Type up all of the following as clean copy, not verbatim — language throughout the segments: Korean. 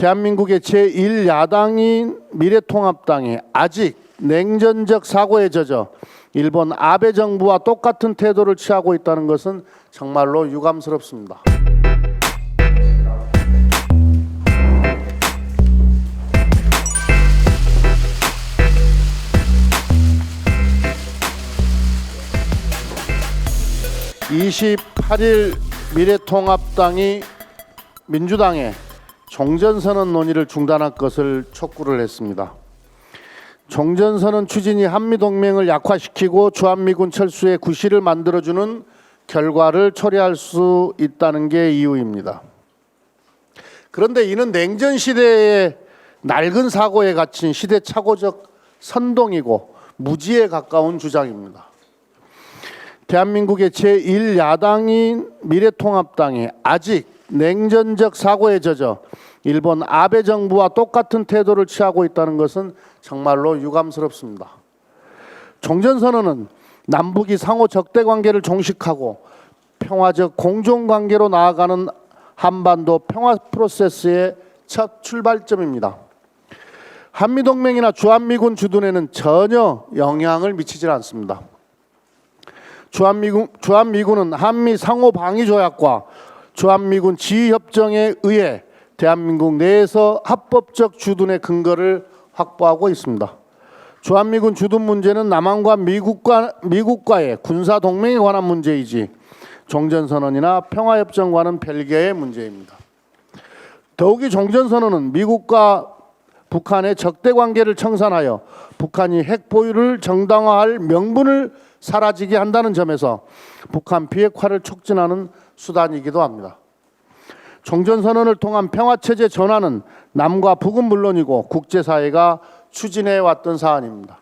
대한민국의 제1야당인 미래통합당이 아직 냉전적 사고에 젖어 일본 아베 정부와 똑같은 태도를 취하고 있다는 것은 정말로 유감스럽습니다. (28일) 미래통합당이 민주당의 종전선언 논의를 중단할 것을 촉구를 했습니다. 종전선언 추진이 한미동맹을 약화시키고 주한미군 철수의 구실을 만들어주는 결과를 초래할 수 있다는 게 이유입니다. 그런데 이는 냉전시대의 낡은 사고에 갇힌 시대착오적 선동이고 무지에 가까운 주장입니다. 대한민국의 제1야당인 미래통합당이 아직 냉전적 사고에 젖어 일본 아베 정부와 똑같은 태도를 취하고 있다는 것은 정말로 유감스럽습니다. 종전선언은 남북이 상호 적대관계를 종식하고 평화적 공존관계로 나아가는 한반도 평화 프로세스의 첫 출발점입니다. 한미동맹이나 주한미군 주둔에는 전혀 영향을 미치지 않습니다. 주한미군은 한미 상호방위조약과 주한미군 지휘협정에 의해 대한민국 내에서 합법적 주둔의 근거를 확보하고 있습니다. 주한미군 주둔 문제는 남한과 미국과의 군사동맹에 관한 문제이지 종전선언이나 평화협정과는 별개의 문제입니다. 더욱이 종전선언은 미국과 북한의 적대관계를 청산하여 북한이 핵 보유를 정당화할 명분을 사라지게 한다는 점에서 북한 비핵화를 촉진하는 수단이기도 합니다. 종전선언을 통한 평화체제 전환은 남과 북은 물론이고 국제사회가 추진해왔던 사안입니다.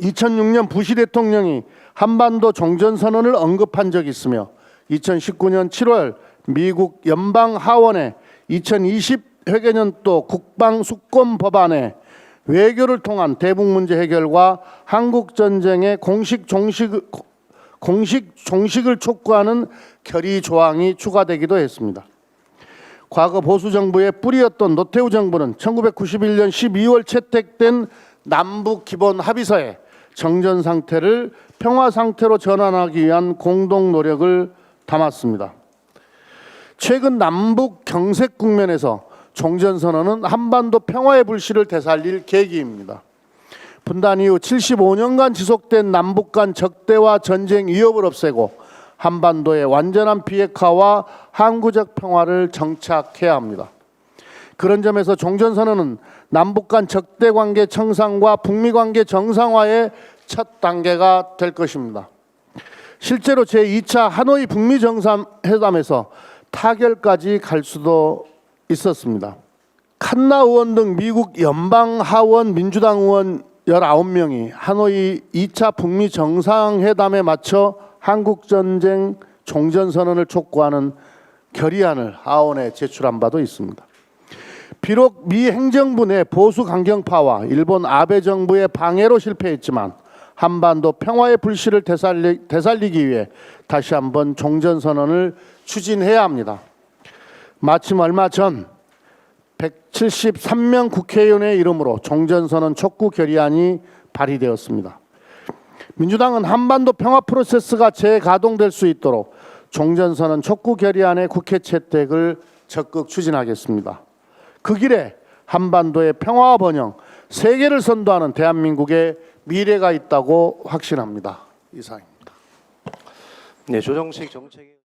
2006년 부시 대통령이 한반도 종전선언을 언급한 적이 있으며 2019년 7월 미국 연방하원의 2020 회계년도 국방수권 법안에 외교를 통한 대북 문제 해결과 한국 전쟁의 공식 종식을 촉구하는 결의 조항이 추가되기도 했습니다. 과거 보수 정부의 뿌리였던 노태우 정부는 1991년 12월 채택된 남북 기본 합의서에 정전 상태를 평화 상태로 전환하기 위한 공동 노력을 담았습니다. 최근 남북 경색 국면에서 종전선언은 한반도 평화의 불씨를 되살릴 계기입니다. 분단 이후 75년간 지속된 남북 간 적대와 전쟁 위협을 없애고 한반도의 완전한 비핵화와 항구적 평화를 정착해야 합니다. 그런 점에서 종전선언은 남북 간 적대관계 청산과 북미관계 정상화의 첫 단계가 될 것입니다. 실제로 제2차 하노이 북미 정상회담에서 타결까지 갈 수도 있었습니다. 칸나 의원 등 미국 연방하원 민주당 의원 19명이 하노이 2차 북미 정상회담에 맞춰 한국전쟁 종전선언을 촉구하는 결의안을 하원에 제출한 바도 있습니다. 비록 미 행정부 내 보수 강경파와 일본 아베 정부의 방해로 실패했지만 한반도 평화의 불씨를 되살리기 위해 다시 한번 종전선언을 추진해야 합니다. 마침 얼마 전 173명 국회의원의 이름으로 종전선언 촉구 결의안이 발의되었습니다. 민주당은 한반도 평화 프로세스가 재가동될 수 있도록 종전선언 촉구 결의안의 국회 채택을 적극 추진하겠습니다. 그 길에 한반도의 평화와 번영, 세계를 선도하는 대한민국의 미래가 있다고 확신합니다. 이상입니다. 네, 조정식 정책위